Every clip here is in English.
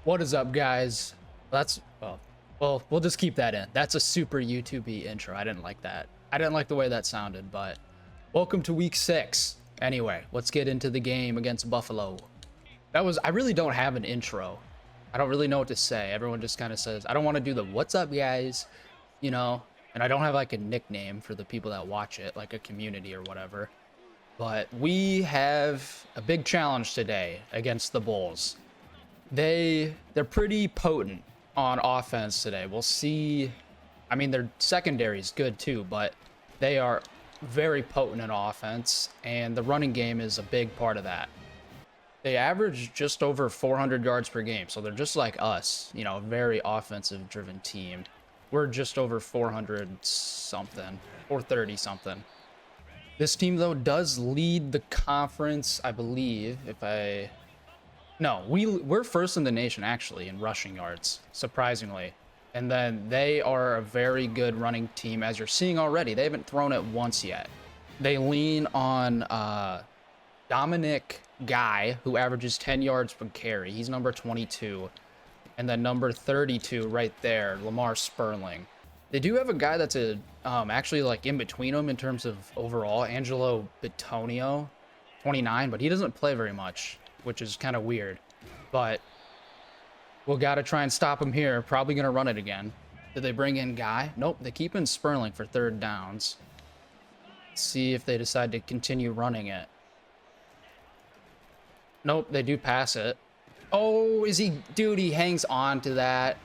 What is up, guys? That's well, we'll just keep that in. That's a super YouTube-y intro. I didn't like that. I didn't like the way that sounded, but welcome to week 6. Anyway, let's get into the game against Buffalo. I really don't have an intro. I don't really know what to say. Everyone just kind of says, I don't want to do the what's up, guys, you know, and I don't have like a nickname for the people that watch it, like a community or whatever. But we have a big challenge today against the Bulls. They're pretty potent on offense today. We'll see. I mean, their secondary is good too, but they are very potent in offense, and the running game is a big part of that. They average just over 400 yards per game, so they're just like us, you know, a very offensive driven team. We're just over 400 something, 430 something. This team though does lead the conference, I believe. No, we're first in the nation actually in rushing yards, surprisingly. And then they are a very good running team, as you're seeing already. They haven't thrown it once yet. They lean on Dominic Guy, who averages 10 yards per carry. He's number 22. And then number 32 right there, Lamar Sperling. They do have a guy that's actually like in between them in terms of overall, Angelo Bitonio, 29, but he doesn't play very much, which is kind of weird. But we'll got to try and stop him here. Probably going to run it again. Did they bring in Guy? Nope, they keep in Sperling for third downs. Let's see if they decide to continue running it. Nope, they do pass it. Oh, dude, he hangs on to that.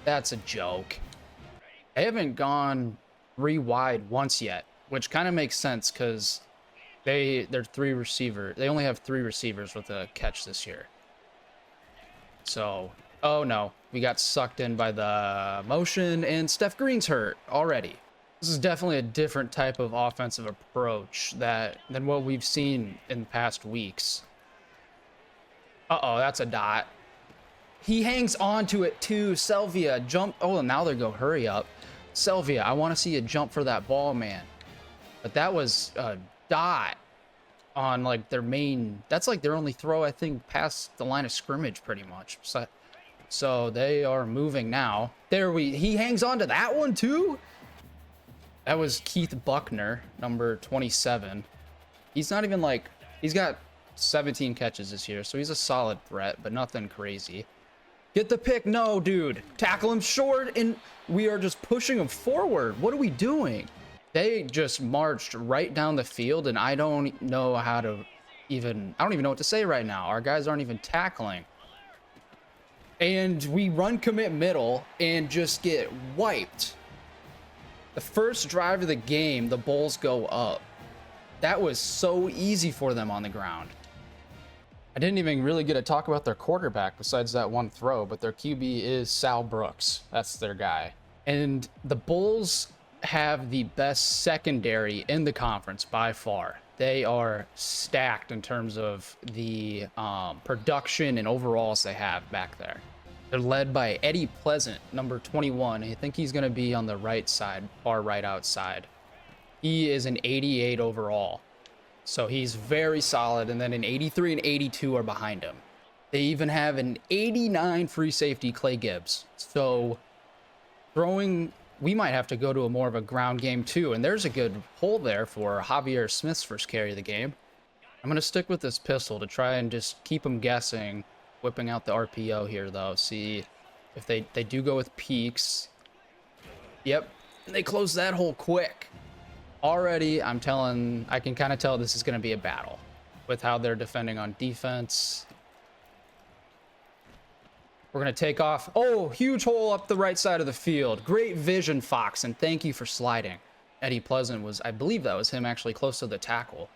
That's a joke. They haven't gone 3 wide once yet, which kind of makes sense because they're they only have 3 receivers with a catch this year. So, oh no, we got sucked in by the motion, and Steph Green's hurt already. This is definitely a different type of offensive approach than what we've seen in past weeks. Uh-oh, that's a dot. He hangs on to it too. Selvia, jump. Oh, and now they go, hurry up. Selvia, I want to see you jump for that ball, man. But that was a dot on like their main. That's like their only throw, I think, past the line of scrimmage pretty much. So they are moving now. He hangs on to that one too. That was Keith Buckner, number 27. He's not even like, he's got 17 catches this year, so he's a solid threat, but nothing crazy. Get the pick. No, dude. Tackle him short, and we are just pushing him forward. What are we doing? They just marched right down the field, and I don't know how to I don't even know what to say right now. Our guys aren't even tackling. And we run commit middle and just get wiped. The first drive of the game, the Bulls go up. That was so easy for them on the ground. I didn't even really get to talk about their quarterback besides that one throw, but their QB is Sal Brooks. That's their guy. And the Bulls have the best secondary in the conference by far. They are stacked in terms of the production and overalls they have back there. They're led by Eddie Pleasant, number 21. I think he's going to be on the right side, far right outside. He is an 88 overall. So he's very solid, and then an 83 and 82 are behind him. They even have an 89 free safety, Clay Gibbs. So we might have to go to more of a ground game too, and there's a good hole there for Javier Smith's first carry of the game. I'm going to stick with this pistol to try and just keep them guessing, whipping out the RPO here though. See if they do go with peaks. Yep, they close that hole quick. Already, I can kind of tell this is going to be a battle with how they're defending on defense. We're going to take off. Oh, huge hole up the right side of the field. Great vision, Fox, and thank you for sliding. Eddie Pleasant I believe that was him actually close to the tackle.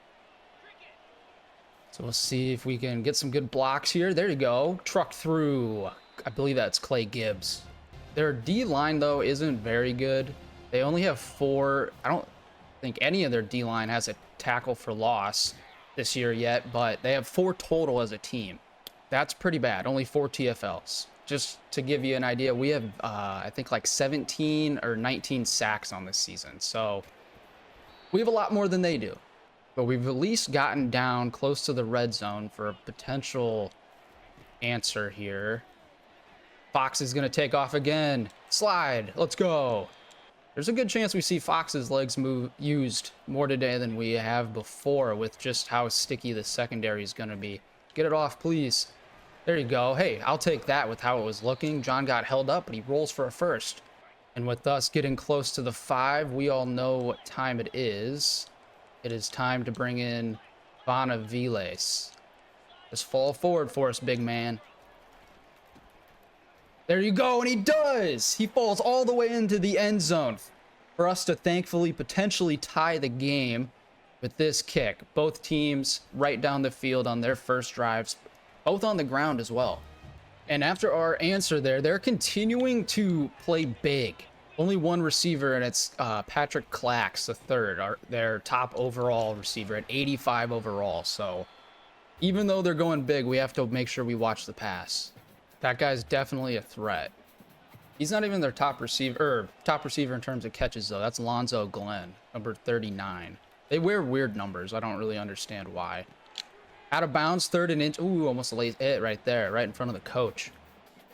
So we'll see if we can get some good blocks here. There you go. Truck through. I believe that's Clay Gibbs. Their D-line, though, isn't very good. They only have 4. I don't think any of their D-line has a tackle for loss this year yet, but they have 4 total as a team. That's pretty bad. Only 4 TFLs. Just to give you an idea, we have I think like 17 or 19 sacks on this season. So we have a lot more than they do, but we've at least gotten down close to the red zone for a potential answer here. Fox is going to take off again. Slide. Let's go. There's a good chance we see Fox's legs used more today than we have before with just how sticky the secondary is going to be. Get it off, please. There you go. Hey, I'll take that with how it was looking. John got held up, but he rolls for a first. And with us getting close to the 5, we all know what time it is. It is time to bring in Bonaviles. Just fall forward for us, big man. There you go, and he does! He falls all the way into the end zone for us to thankfully potentially tie the game with this kick. Both teams right down the field on their first drives, both on the ground as well. And after our answer there, they're continuing to play big. Only one receiver, and it's Patrick Clax, the third, their top overall receiver at 85 overall. So even though they're going big, we have to make sure we watch the pass. That guy's definitely a threat. He's not even their top receiver in terms of catches, though. That's Lonzo Glenn, number 39. They wear weird numbers. I don't really understand why. Out of bounds, 3rd and inch. Ooh, almost lays it right there, right in front of the coach.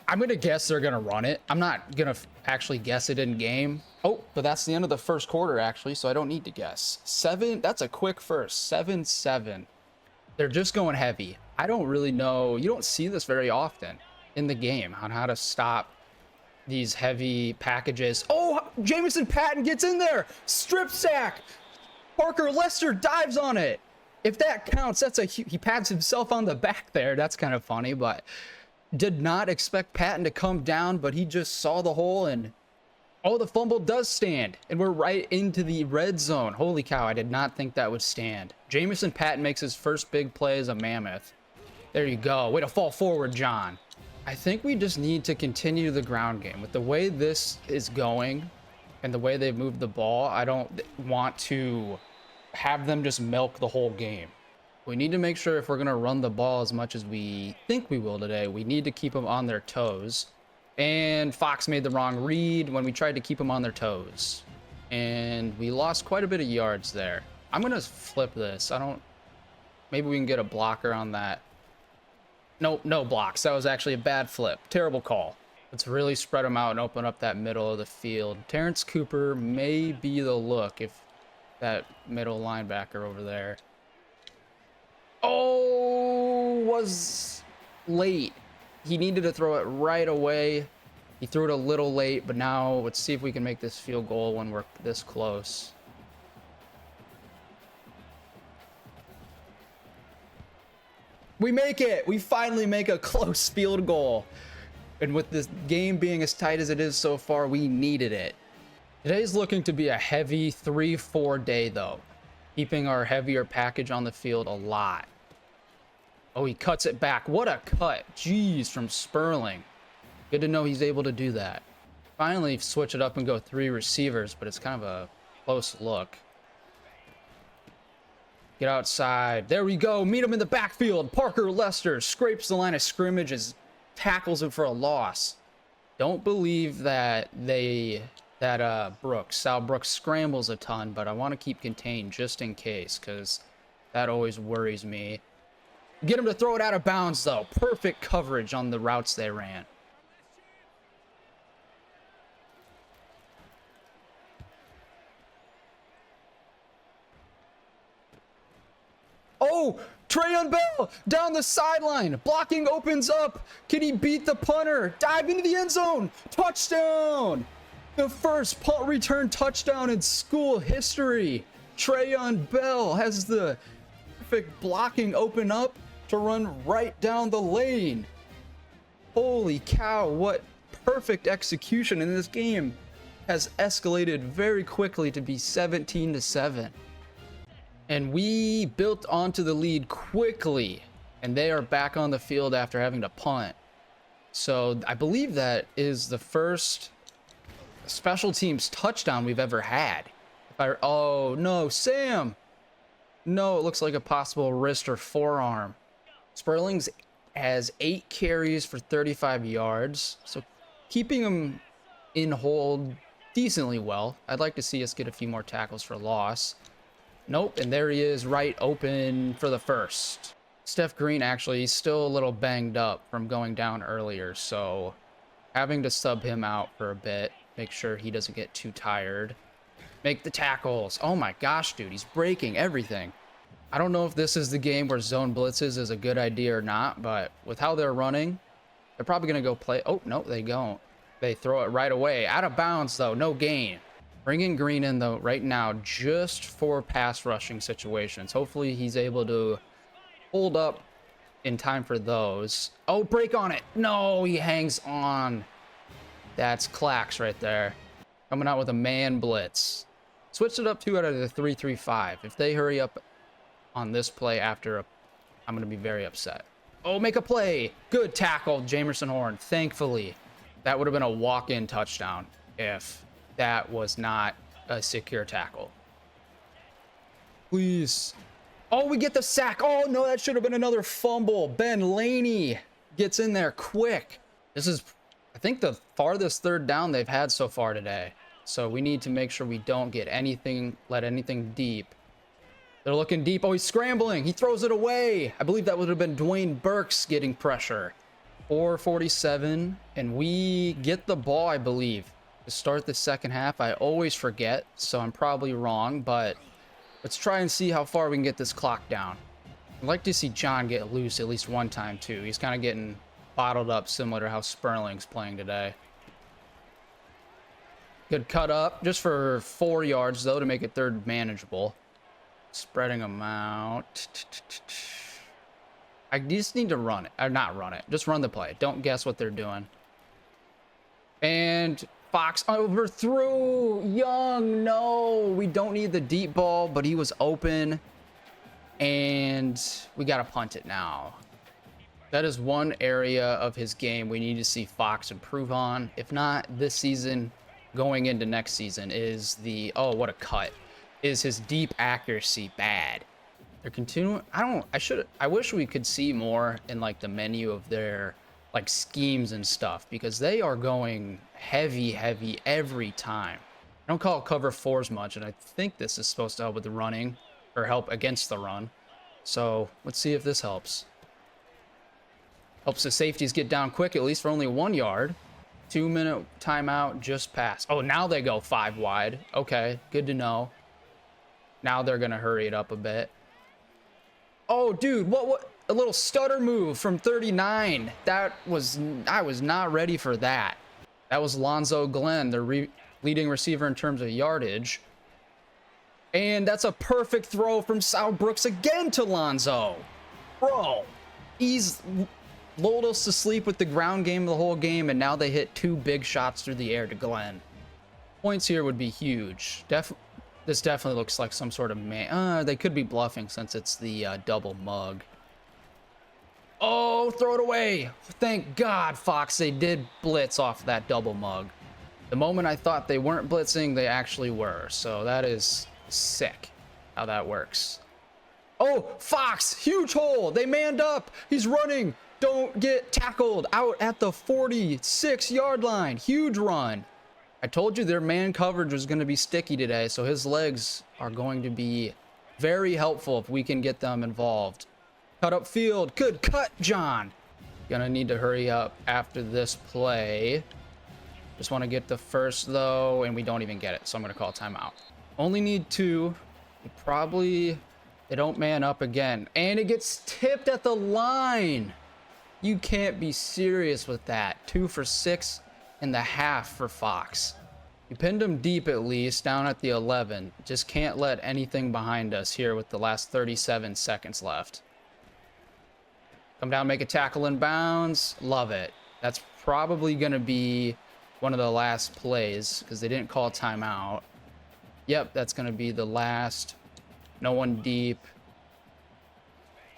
I'm going to guess they're going to run it. I'm not going to actually guess it in game. Oh, but that's the end of the first quarter, actually, so I don't need to guess. 7, that's a quick first. 7-7. They're just going heavy. I don't really know. You don't see this very often in the game on how to stop these heavy packages. Oh, Jamison Patton gets in there. Strip sack. Parker Lester dives on it. If that counts, he pats himself on the back there. That's kind of funny, but did not expect Patton to come down, but he just saw the hole, and oh, the fumble does stand, and we're right into the red zone. Holy cow, I did not think that would stand. Jamison Patton makes his first big play as a Mammoth. There you go. Way to fall forward, John. I think we just need to continue the ground game. With the way this is going and the way they've moved the ball, I don't want to have them just milk the whole game. We need to make sure if we're going to run the ball as much as we think we will today, we need to keep them on their toes. And Fox made the wrong read when we tried to keep them on their toes. And we lost quite a bit of yards there. I'm going to flip this. Maybe we can get a blocker on that. Nope, no blocks. That was actually a bad flip. Terrible call. Let's really spread them out and open up that middle of the field. Terrence Cooper may be the look if that middle linebacker over there. Oh, was late. He needed to throw it right away. He threw it a little late, but now let's see if we can make this field goal when we're this close. We make it. We finally make a close field goal. And with this game being as tight as it is so far, we needed it. Today's looking to be a heavy 3-4 day, though. Keeping our heavier package on the field a lot. Oh, he cuts it back. What a cut. Jeez, from Sperling. Good to know he's able to do that. Finally switch it up and go 3 receivers, but it's kind of a close look. Get outside. There we go. Meet him in the backfield. Parker Lester scrapes the line of scrimmage as tackles him for a loss. Don't believe that Sal Brooks scrambles a ton, but I want to keep contained just in case, because that always worries me. Get him to throw it out of bounds, though. Perfect coverage on the routes they ran. Oh, Trayon Bell down the sideline. Blocking opens up. Can he beat the punter? Dive into the end zone. Touchdown. The first punt return touchdown in school history. Trayon Bell has the perfect blocking open up to run right down the lane. Holy cow, what perfect execution. And this game has escalated very quickly to be 17-7. And we built onto the lead quickly, and they are back on the field after having to punt. So I believe that is the first special teams touchdown we've ever had. Oh no, Sam! No, it looks like a possible wrist or forearm. Sperling's has 8 carries for 35 yards, so keeping him in hold decently well. I'd like to see us get a few more tackles for loss. Nope, and there he is right open for the first. Steph Green, actually, he's still a little banged up from going down earlier, so Having to sub him out for a bit. Make sure he doesn't get too tired. Make the tackles. Oh my gosh, dude. He's breaking everything. I don't know if this is the game where zone blitzes is a good idea or not, but with how they're running, they're probably going to go play. Oh, no, they don't. They throw it right away. Out of bounds, though. No gain. Bringing Green in, though, right now, just for pass rushing situations. Hopefully, he's able to hold up in time for those. Oh, break on it. No, he hangs on. That's Clax right there. Coming out with a man blitz. Switched it up 2 out of the 3-3-5. If they hurry up on this play after I'm going to be very upset. Oh, make a play. Good tackle, Jamerson Horn. Thankfully, that would have been a walk-in touchdown if that was not a secure tackle. Please. Oh, we get the sack. Oh, no, that should have been another fumble. Ben Laney gets in there quick. This is, I think, the farthest third down they've had so far today. So we need to make sure we don't get anything, let anything deep. They're looking deep. Oh, he's scrambling. He throws it away. I believe that would have been Dwayne Burks getting pressure. 4:47, and we get the ball, I believe, to start the second half. I always forget, so I'm probably wrong, but let's try and see how far we can get this clock down. I'd like to see John get loose at least one time, too. He's kind of getting bottled up, similar to how Sperling's playing today. Good cut up, just for 4 yards, though, to make it third manageable. Spreading them out. I just need to run it. Or not run it. Just run the play. Don't guess what they're doing. And Fox overthrew. Young, no. We don't need the deep ball, but he was open. And we got to punt it now. That is one area of his game we need to see Fox improve on. If not this season, going into next season is the... Oh, what a cut. Is his deep accuracy bad? They're continuing. I wish we could see more in like the menu of their like schemes and stuff, because they are going heavy every time. I don't call it cover 4s much, and I think this is supposed to help with the running or help against the run. So let's see if this helps. Helps the safeties get down quick, at least for only 1 yard. 2-minute timeout just passed. Oh, now they go 5 wide. Okay, good to know. Now they're going to hurry it up a bit. Oh, dude, what? A little stutter move from 39. I was not ready for that. That was Lonzo Glenn, the leading receiver in terms of yardage. And that's a perfect throw from Sal Brooks again to Lonzo. Bro, he's lulled us to sleep with the ground game the whole game, and now they hit 2 big shots through the air to Glenn. Points here would be huge. This definitely looks like some sort of man. They could be bluffing since it's the double mug. Oh, throw it away. Thank God, Fox, they did blitz off that double mug. The moment I thought they weren't blitzing, they actually were. So that is sick how that works. Oh, Fox, huge hole. They manned up. He's running. Don't get tackled out at the 46-yard line. Huge run. I told you their man coverage was going to be sticky today, so his legs are going to be very helpful if we can get them involved. Cut up field. Good cut, John. Gonna need to hurry up after this play. Just want to get the first, though, and we don't even get it, so I'm going to call timeout. Only need 2. They don't man up again. And it gets tipped at the line. You can't be serious with that. 2 for 6.5 for Fox. You pinned him deep at least, down at the 11. Just can't let anything behind us here with the last 37 seconds left. Come down, make a tackle in bounds. Love it. That's probably going to be one of the last plays because they didn't call timeout. Yep, that's going to be the last. No one deep.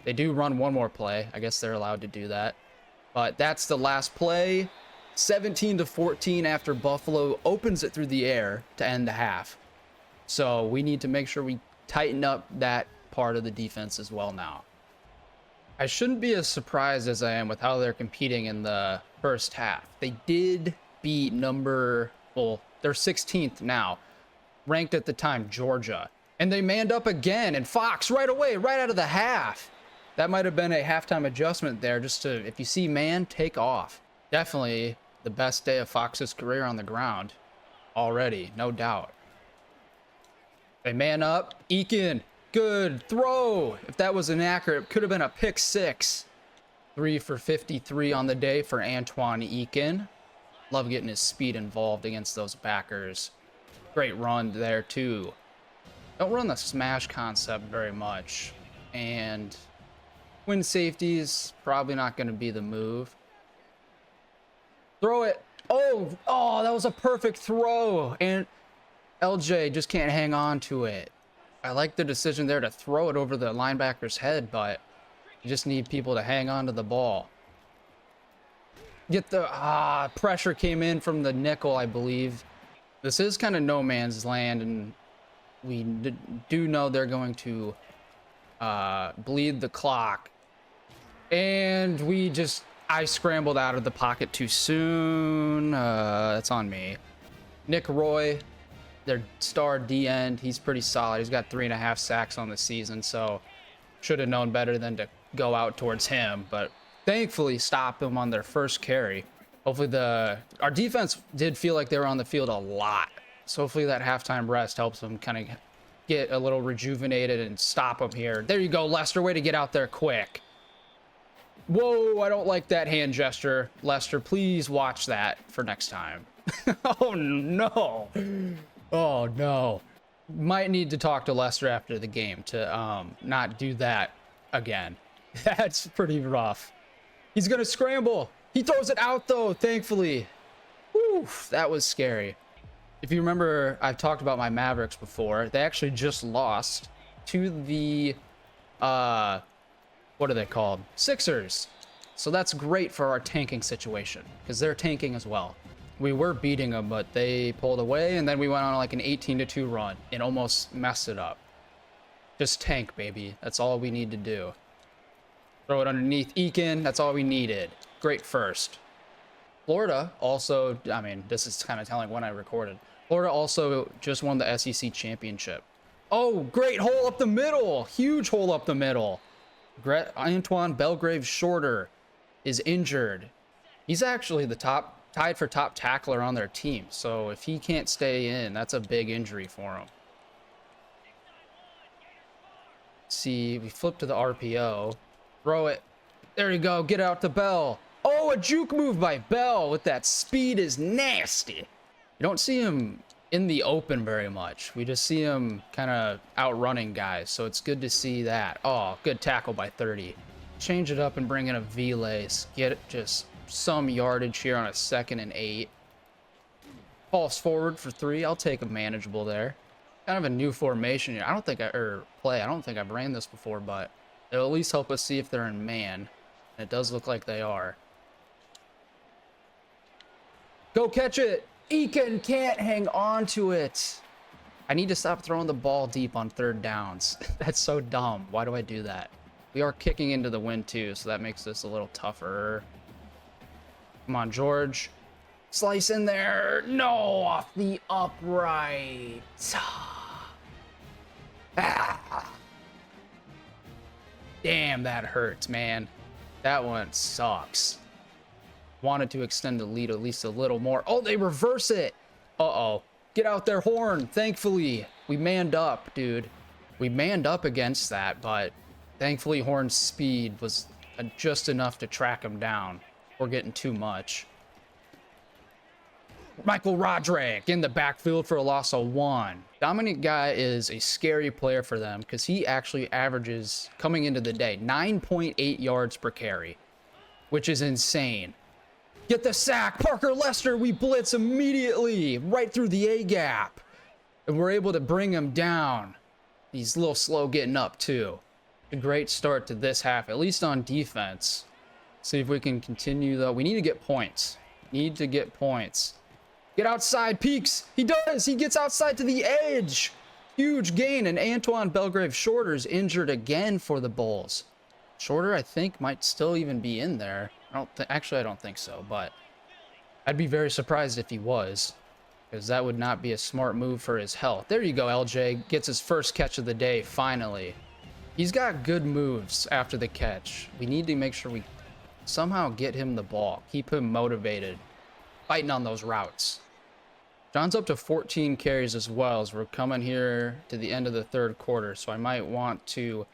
They do run one more play. I guess they're allowed to do that. But that's the last play. 17-14 after Buffalo opens it through the air to end the half. So we need to make sure we tighten up that part of the defense as well now. I shouldn't be as surprised as I am with how they're competing in the first half. They did beat they're 16th now, ranked at the time, Georgia. And they manned up again, and Fox right away, right out of the half. That might have been a halftime adjustment there, just to, if you see man, take off. Definitely the best day of Fox's career on the ground already, no doubt. They man up. Eakin, good throw. If that was inaccurate, it could have been a pick six. 3 for 53 on the day for Antoine Eakin. Love getting his speed involved against those backers. Great run there, too. Don't run the smash concept very much. And win safety is probably not going to be the move. Throw it. Oh, that was a perfect throw. And LJ just can't hang on to it. I like the decision there to throw it over the linebacker's head, but you just need people to hang on to the ball. Get the pressure came in from the nickel, I believe. This is kind of no man's land, and we do know they're going to bleed the clock. And I scrambled out of the pocket too soon. That's on me. Nick Roy, their star D-end, he's pretty solid. He's got 3.5 sacks on the season, so should have known better than to go out towards him, but thankfully stopped them on their first carry. Hopefully our defense did feel like they were on the field a lot, so hopefully that halftime rest helps them kind of get a little rejuvenated and stop them here. There you go, Lester, way to get out there quick. Whoa, I don't like that hand gesture. Lester, please watch that for next time. Oh no. Oh no. Might need to talk to Lester after the game to not do that again. That's pretty rough. He's gonna scramble. He throws it out though, thankfully. Whew, that was scary. If you remember, I've talked about my Mavericks before. They actually just lost to the what are they called? Sixers. So that's great for our tanking situation because they're tanking as well. We were beating them, but they pulled away, and then we went on like an 18-2 run and almost messed it up. Just tank, baby. That's all we need to do. Throw it underneath Eakin. That's all we needed. Great first. Florida also, I mean, this is kind of telling when I recorded. Florida also just won the SEC championship. Oh, great hole up the middle. Huge hole up the middle. Antoine Belgrave Shorter is injured. He's actually tied for top tackler on their team. So if he can't stay in, that's a big injury for him. See, we flip to the RPO. Throw it. There you go. Get out to Bell. Oh, a juke move by Bell with that speed is nasty. You don't see him in the open very much. We just see him kind of outrunning guys. So it's good to see that. Oh, good tackle by 30. Change it up and bring in a V-lace. Get just some yardage here on a 2nd and 8. False forward for 3. I'll take a manageable there. Kind of a new formation here. I don't think I've ran this before, but it'll at least help us see if they're in man. And it does look like they are. Go catch it. Eakin can't hang on to it. I need to stop throwing the ball deep on 3rd downs. That's so dumb. Why do I do that? We are kicking into the wind too, so that makes this a little tougher. Come on, George. Slice in there. No, off the upright. Ah. Damn, that hurts, man. That one sucks. Wanted to extend the lead at least a little more. Oh, they reverse it. Uh-oh. Get out there, Horn. Thankfully, we manned up, dude. We manned up against that, but thankfully Horn's speed was just enough to track him down. We're getting too much. Michael Roderick in the backfield for a loss of 1. Dominic Guy is a scary player for them because he actually averages, coming into the day, 9.8 yards per carry, which is insane. Get the sack. Parker Lester, we blitz immediately right through the A-gap. And we're able to bring him down. He's a little slow getting up, too. A great start to this half, at least on defense. See if we can continue, though. We need to get points. Need to get points. Get outside, Peaks. He does. He gets outside to the edge. Huge gain, and Antoine Belgrave Shorter's injured again for the Bulls. Shorter, I think, might still even be in there. Actually, I don't think so, but I'd be very surprised if he was, because that would not be a smart move for his health. There you go, LJ. Gets his first catch of the day, finally. He's got good moves after the catch. We need to make sure we somehow get him the ball. Keep him motivated. fighting on those routes. John's up to 14 carries as well as we're coming here to the end of the third quarter. So I might want to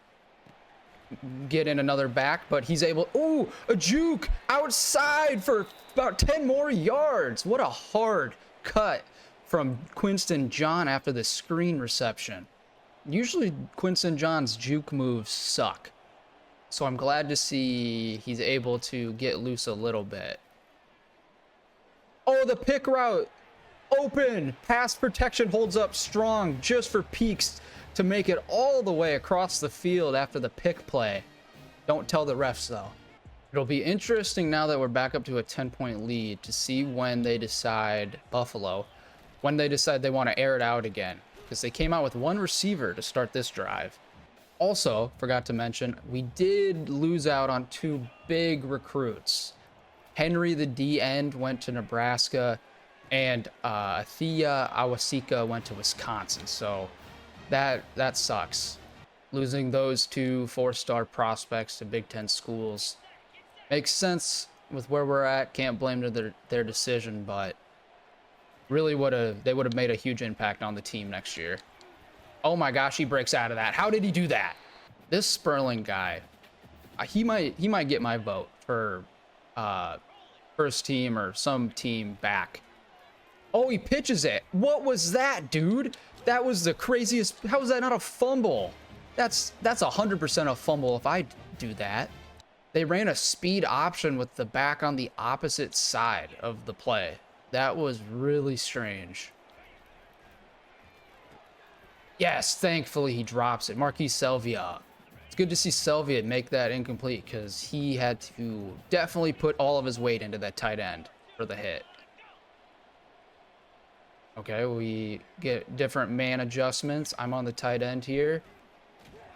get in another back, but he's able. Ooh, a juke outside for about 10 more yards. What a hard cut from Quinston John after the screen reception. Usually Quinston John's juke moves suck. So I'm glad to see he's able to get loose a little bit. Oh, the pick route. Open. Pass protection holds up strong just for Peaks to make it all the way across the field after the pick play. Don't tell the refs, though. It'll be interesting now that we're back up to a 10-point lead to see when they decide, Buffalo, when they decide they want to air it out again. Because they came out with one receiver to start this drive. Also, forgot to mention, we did lose out on two big recruits. Henry, the D end, went to Nebraska, and Thea Awasika went to Wisconsin. So that sucks. Losing those two 4-star prospects to Big Ten schools makes sense with where we're at. Can't blame their decision, but really they would have made a huge impact on the team next year. Oh my gosh, he breaks out of that. How did he do that? This Sperling guy, he might get my vote for first team or some team back. Oh, he pitches it. What was that, dude? That was the craziest. How is that not a fumble? That's 100% a fumble if I do that. They ran a speed option with the back on the opposite side of the play. That was really strange. Yes, thankfully he drops it. Marquis Selvia. It's good to see Selvia make that incomplete because he had to definitely put all of his weight into that tight end for the hit. Okay, we get different man adjustments. I'm on the tight end here.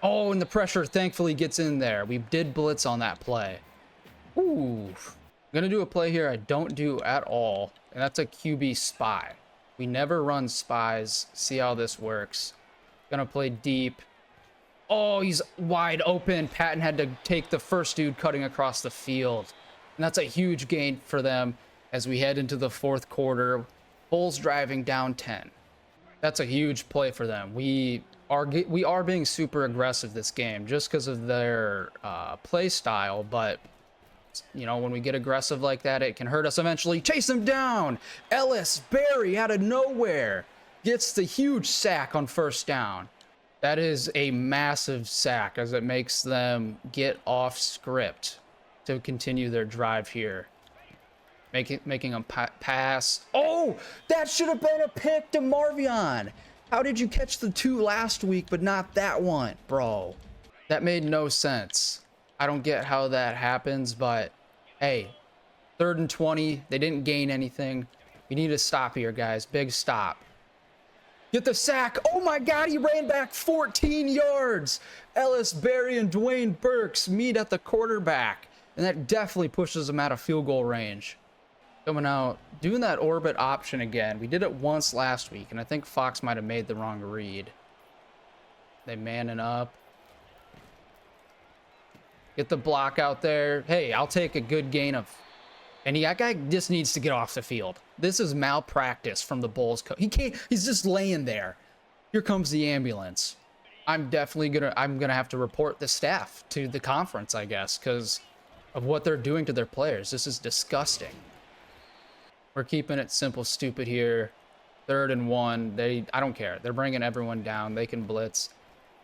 Oh, and the pressure thankfully gets in there. We did blitz on that play. Ooh. I'm going to do a play here I don't do at all, and that's a QB spy. We never run spies. See how this works. Going to play deep. Oh, he's wide open. Patton had to take the first dude cutting across the field. And that's a huge gain for them as we head into the fourth quarter. Bulls driving down 10. That's a huge play for them. We are being super aggressive this game just because of their play style, but you know, when we get aggressive like that, it can hurt us eventually. Chase them down. Ellis Berry out of nowhere gets the huge sack on first down. That is a massive sack as it makes them get off script to continue their drive here. Making them pass. Oh, that should have been a pick to Marvion. How did you catch the two last week but not that one, bro? That made no sense. I don't get how that happens, but hey, 3rd and 20. They didn't gain anything. We need to stop here, guys. Big stop. Get the sack. Oh my God, he ran back 14 yards. Ellis Berry and Dwayne Burks meet at the quarterback, and that definitely pushes them out of field goal range. Coming out, doing that orbit option again. We did it once last week, and I think Fox might have made the wrong read. They manning up. Get the block out there. Hey, I'll take a good gain of... And that guy just needs to get off the field. This is malpractice from the Bulls coach. He can't... He's just laying there. Here comes the ambulance. I'm definitely gonna have to report the staff to the conference, I guess, because of what they're doing to their players. This is disgusting. We're keeping it simple, stupid here. 3rd and 1. I don't care. They're bringing everyone down. They can blitz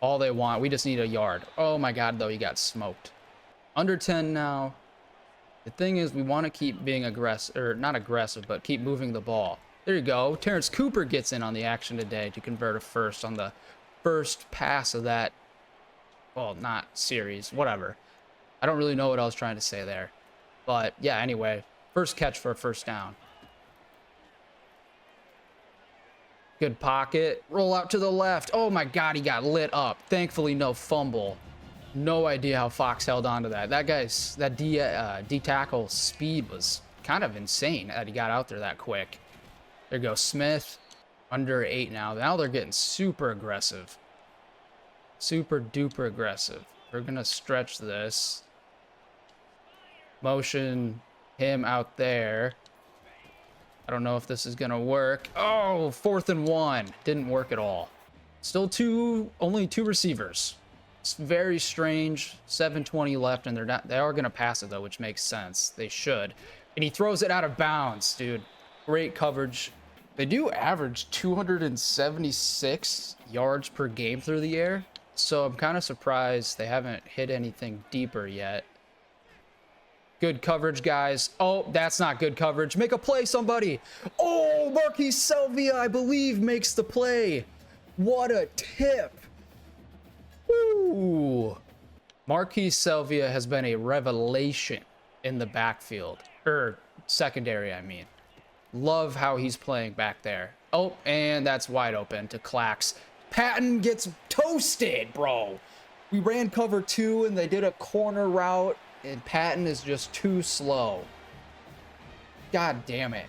all they want. We just need a yard. Oh my God, though, he got smoked. Under 10 now. The thing is, we want to keep being aggressive, or not aggressive, but keep moving the ball. There you go. Terrence Cooper gets in on the action today to convert a first on the first pass of that. Well, not series, whatever. I don't really know what I was trying to say there. But yeah, anyway, first catch for a first down. Good pocket. Roll out to the left. Oh my God, he got lit up. Thankfully, no fumble. No idea how Fox held on to that. That D tackle speed was kind of insane that he got out there that quick. There goes Smith. Under 8 now. Now they're getting super aggressive. Super duper aggressive. We're going to stretch this. Motion him out there. I don't know if this is going to work. Oh, 4th and 1. Didn't work at all. Still only two receivers. It's very strange. 7:20 left, and they are going to pass it, though, which makes sense. They should. And he throws it out of bounds, dude. Great coverage. They do average 276 yards per game through the air, so I'm kind of surprised they haven't hit anything deeper yet. Good coverage, guys. Oh, that's not good coverage. Make a play, somebody. Oh, Marquis Selvia, I believe, makes the play. What a tip. Ooh. Marquis Selvia has been a revelation in the backfield. Secondary, I mean. Love how he's playing back there. Oh, and that's wide open to Clax. Patton gets toasted, bro. We ran cover 2, and they did a corner route, and Patton is just too slow. God damn it.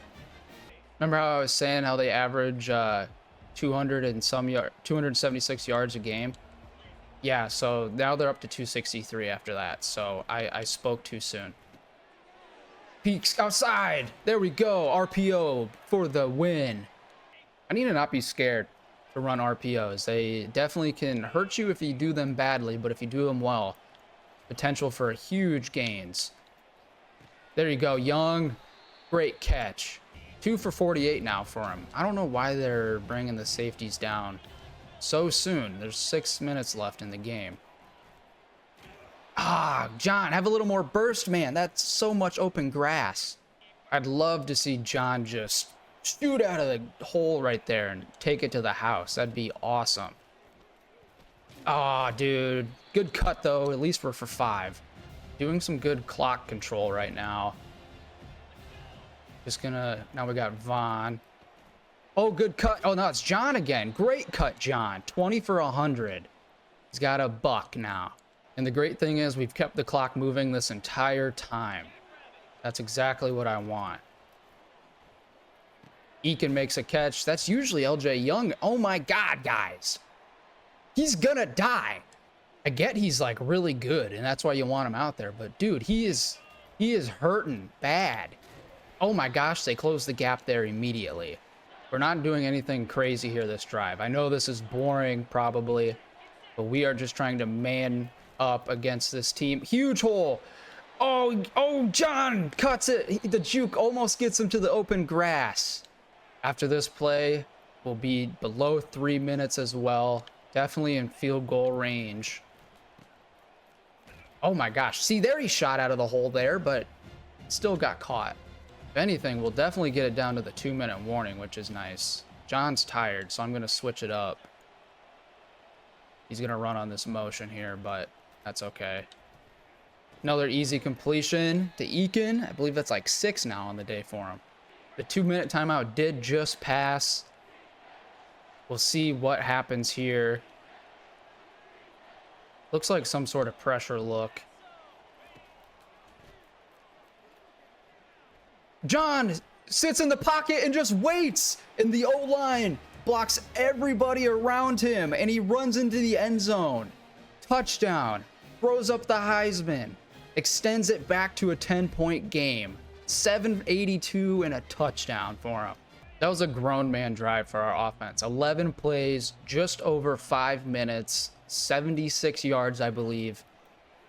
Remember how I was saying how they average 276 yards a game? Yeah, so now they're up to 263 after that, so I spoke too soon. Peeks outside. There we go. RPO for the win. I need to not be scared to run RPOs. They definitely can hurt you if you do them badly, but if you do them well, potential for huge gains. There you go, Young. Great catch. 2 for 48 now for him. I don't know why they're bringing the safeties down so soon. There's 6 minutes left in the game. Ah, John, have a little more burst, man. That's so much open grass. I'd love to see John just shoot out of the hole right there and take it to the house. That'd be awesome. Ah, dude. Good cut, though. At least we're for 5. Doing some good clock control right now. Now we got Vaughn. Oh, good cut. Oh, no, it's John again. Great cut, John. 20 for 100. He's got a buck now. And the great thing is we've kept the clock moving this entire time. That's exactly what I want. Eakin makes a catch. That's usually LJ Young. Oh my God, guys. He's gonna die. I get he's like really good and that's why you want him out there. But dude, he is hurting bad. Oh my gosh, they closed the gap there immediately. We're not doing anything crazy here this drive. I know this is boring probably, but we are just trying to man up against this team. Huge hole. Oh, John cuts it. The juke almost gets him to the open grass. After this play, we'll be below 3 minutes as well. Definitely in field goal range. Oh my gosh. See, there he shot out of the hole there, but still got caught. If anything, we'll definitely get it down to the 2-minute warning, which is nice. John's tired, so I'm going to switch it up. He's going to run on this motion here, but that's okay. Another easy completion to Eakin. I believe that's like 6 now on the day for him. The 2-minute timeout did just pass. We'll see what happens here. Looks like some sort of pressure look. John sits in the pocket and just waits. And the O-line blocks everybody around him. And he runs into the end zone. Touchdown. Throws up the Heisman. Extends it back to a 10-point game. 782 and a touchdown for him. That was a grown man drive for our offense. 11 plays, just over 5 minutes, 76 yards, I believe.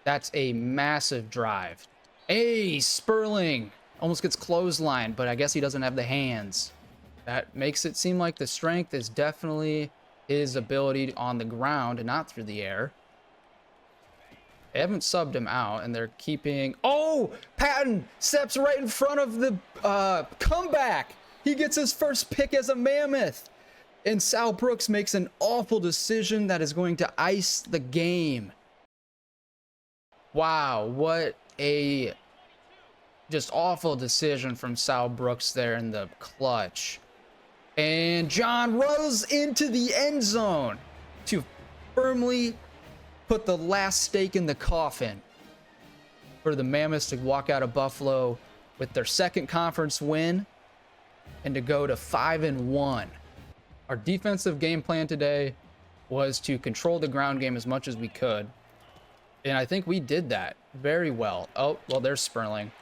That's a massive drive. Hey, Sperling almost gets clotheslined, but I guess he doesn't have the hands. That makes it seem like the strength is definitely his ability on the ground and not through the air. They haven't subbed him out, and they're keeping... Oh! Patton steps right in front of the comeback. He gets his first pick as a Mammoth. And Sal Brooks makes an awful decision that is going to ice the game. Wow, what a just awful decision from Sal Brooks there in the clutch. And John rolls into the end zone to firmly put the last stake in the coffin for the Mammoths to walk out of Buffalo with their second conference win and to go to 5-1. Our defensive game plan today was to control the ground game as much as we could. And I think we did that very well. Oh, well, there's Sperling.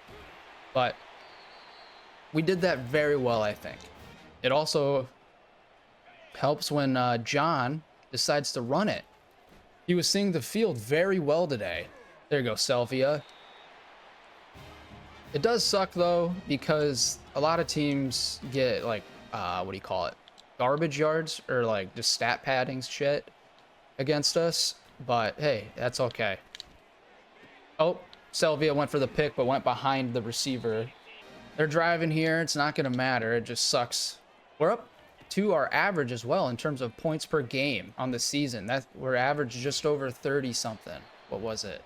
But We did that very well, I think. It also helps when John decides to run it. He was seeing the field very well today. There you go, Salvia. It does suck, though, because a lot of teams get, like, what do you call it? Garbage yards or, like, just stat padding shit against us. But, hey, that's okay. Oh, Salvia went for the pick, but went behind the receiver. They're driving here. It's not going to matter. It just sucks. We're up to our average as well in terms of points per game on the season. We're average just over 30 something. What was it?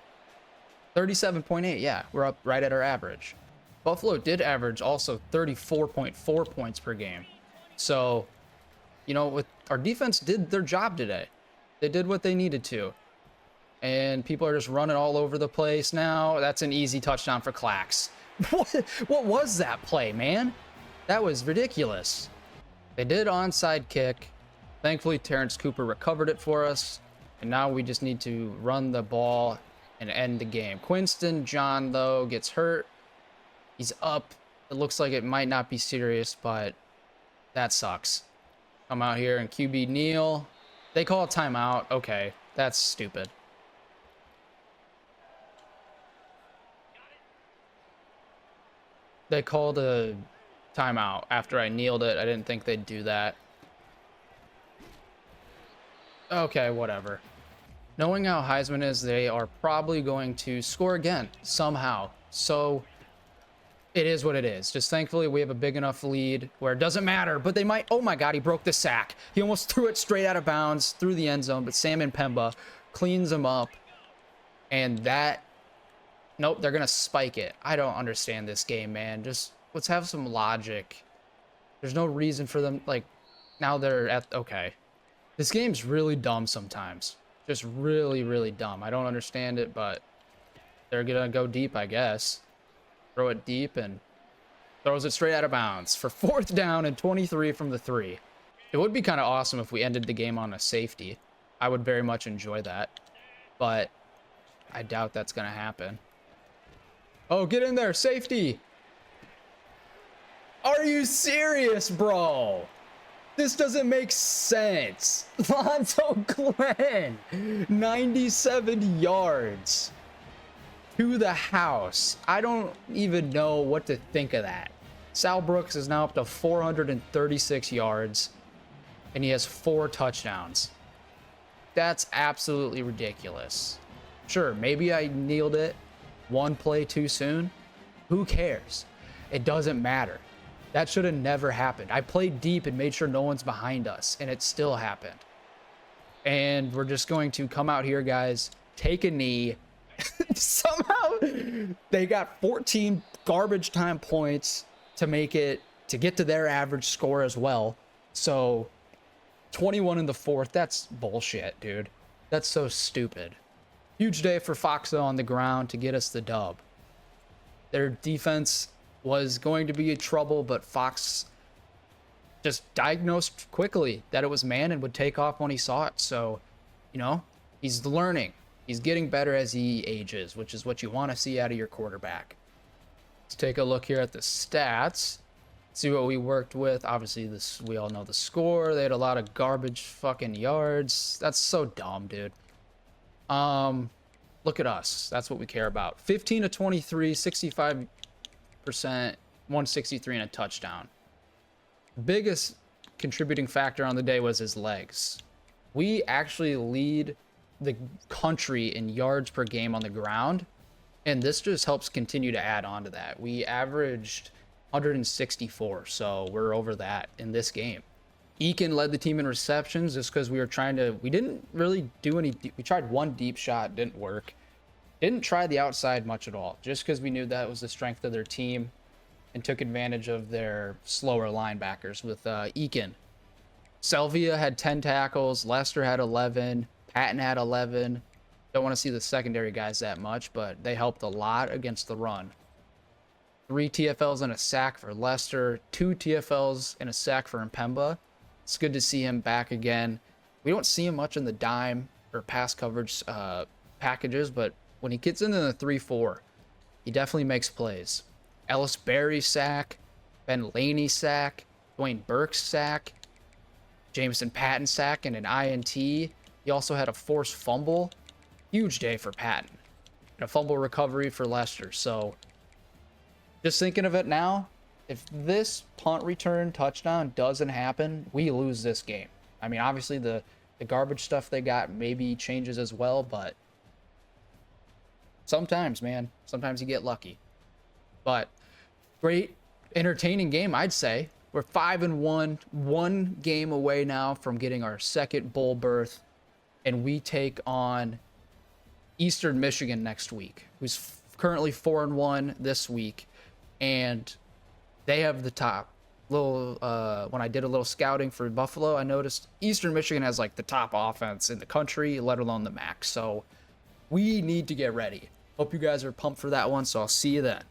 37.8. Yeah, we're up right at our average. Buffalo did average also 34.4 points per game. So, you know, with our defense did their job today. They did what they needed to. And people are just running all over the place now. That's an easy touchdown for Clax. What was that play, man? That was ridiculous. They did onside kick. Thankfully, Terrence Cooper recovered it for us. And now we just need to run the ball and end the game. Quinston John, though, gets hurt. He's up. It looks like it might not be serious, but that sucks. Come out here and QB kneel. They call a timeout. Okay, that's stupid. They called a timeout after I kneeled it. I didn't think they'd do that. Okay, whatever. Knowing how Heisman is, they are probably going to score again somehow. So it is what it is. Just thankfully we have a big enough lead where it doesn't matter, but they might. Oh my God, he broke the sack. He almost threw it straight out of bounds through the end zone, but Sam Pemba cleans him up. And that, nope, they're going to spike it. I don't understand this game, man. Just let's have some logic. There's no reason for them. Like, now they're at, okay. This game's really dumb sometimes. Just really, really dumb. I don't understand it, but they're going to go deep, I guess. Throw it deep and throws it straight out of bounds for 4th down and 23 from the 3. It would be kind of awesome if we ended the game on a safety. I would very much enjoy that, but I doubt that's going to happen. Oh, get in there, safety. Are you serious, bro? This doesn't make sense. Lonzo Glenn, 97 yards. To the house. I don't even know what to think of that. Sal Brooks is now up to 436 yards, and he has 4 touchdowns. That's absolutely ridiculous. Sure, maybe I kneeled it one play too soon. Who cares? It doesn't matter. That should have never happened. I played deep and made sure no one's behind us, and it still happened. And we're just going to come out here, guys, take a knee. Somehow they got 14 garbage time points to make it, to get to their average score as well. So 21 in the 4th, that's bullshit, dude. That's so stupid. Huge day for Fox on the ground to get us the dub. Their defense was going to be in trouble, but Fox just diagnosed quickly that it was man and would take off when he saw it. So, you know, he's learning. He's getting better as he ages, which is what you want to see out of your quarterback. Let's take a look here at the stats. See what we worked with. Obviously, this, we all know the score. They had a lot of garbage fucking yards. That's so dumb, dude. Look at us. That's what we care about. 15 to 23, 65%, 163 and a touchdown. Biggest contributing factor on the day was his legs. We actually lead the country in yards per game on the ground, and this just helps continue to add on to that. We averaged 164, so we're over that in this game. Eakin led the team in receptions just because we were trying to, we didn't really do any, we tried one deep shot, didn't work. Didn't try the outside much at all, just because we knew that was the strength of their team and took advantage of their slower linebackers with Eakin. Salvia had 10 tackles, Lester had 11, Patton had 11. Don't want to see the secondary guys that much, but they helped a lot against the run. 3 TFLs and a sack for Lester, 2 TFLs and a sack for Mpemba. It's good to see him back again. We don't see him much in the dime or pass coverage packages, but when he gets into the 3-4, he definitely makes plays. Ellis Berry sack, Ben Laney sack, Dwayne Burke sack, Jameson Patton sack, and an INT. He also had a forced fumble. Huge day for Patton. And a fumble recovery for Lester. So just thinking of it now, if this punt return touchdown doesn't happen, we lose this game. I mean, obviously the garbage stuff they got maybe changes as well, but sometimes, man, sometimes you get lucky. But great, entertaining game, I'd say. We're 5-1, one game away now from getting our second bowl berth, and we take on Eastern Michigan next week, who's currently 4-1 this week, and they have the top. When I did a little scouting for Buffalo, I noticed Eastern Michigan has like the top offense in the country, let alone the MAC. So we need to get ready. Hope you guys are pumped for that one, so I'll see you then.